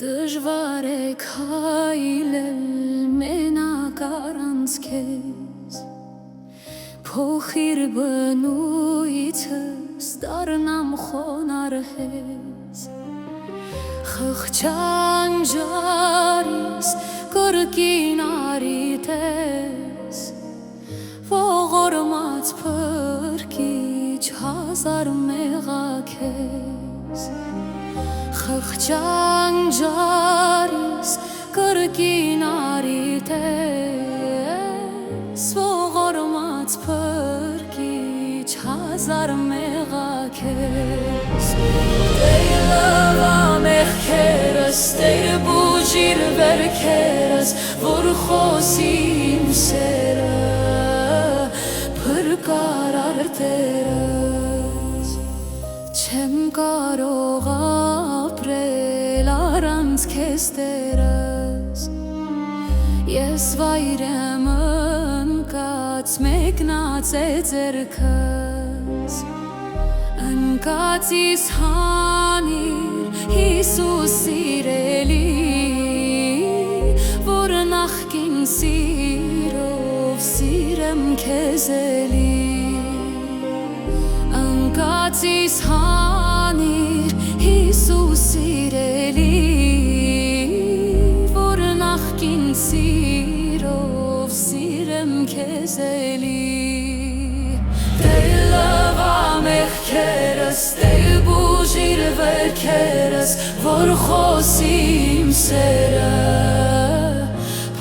Դժվար է քայլել մենակ առանց քեզ, փոխիր բնույթս, դառնամ խոնարհ հեզ, խղճան ջարիս կրկին արիտես, ողորմած փրկիչ հազար մեղաքեզ, խղճան ջարիս կրկին արիտես, ողորմած փրկիչ հազար մեղաքեզ, Տեյլավա մեղքերս, Տեր բուժիր վերքերս, որ խոսի իմ սերը, փրկար արտերս, չեմ կարող ապրել առանց քեզ Տերս, ես վայր եմ ընկած, մեկնած է ձեռքս, ընկածիս հանիր Հիսուս սիրելի, որ նախկին սիրով սիրեմ քեզ էլի, ընկածիս հանիր Հիսուս սիրելի, որ նախկին սիրով սիրեմ քեզ էլի, Տեյլավա մեղքերս, Տեր բուժիր վերքերս, որ խոսի իմ սերը,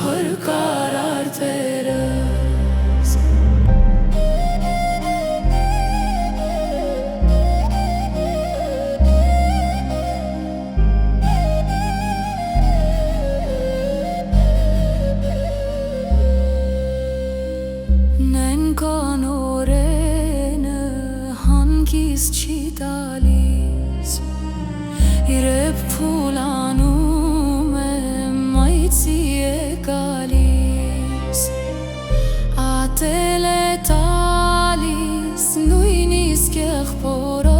փրկար արտերս, նենքան օրենը հանգիստ չի տալիս, երբ փուլանում եմ այցի է գալիս, ատել է տալիս նույնիսկ եղբորս,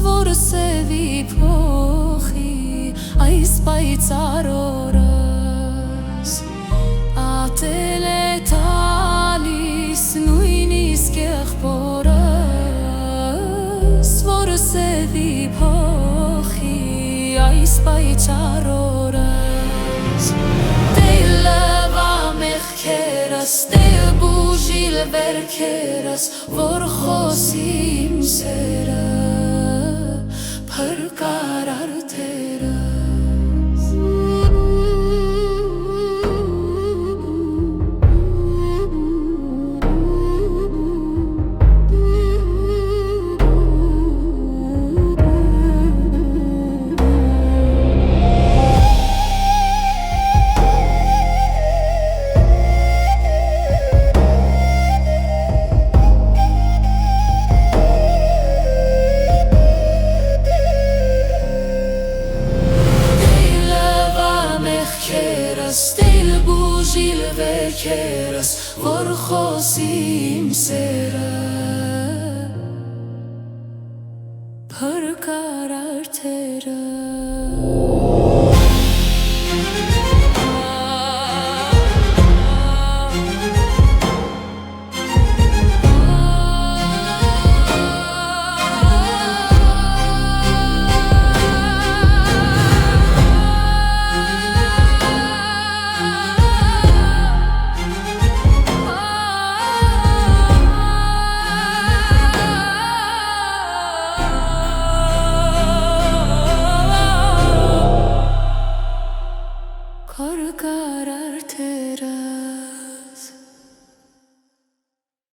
որ սևի փոխի այս պայծառ օրս, ատել է տալիս նույնիսկ եղբորս, որ սևի փոխի այս պայծառ օրս, Տեյլավա մեղքերս, Տեր բուժիր վերքերս, որ խոսի իմ սերը, փրկար արտերս, Տեր բուժիր վերքերս, որ խոսի իմ սերը,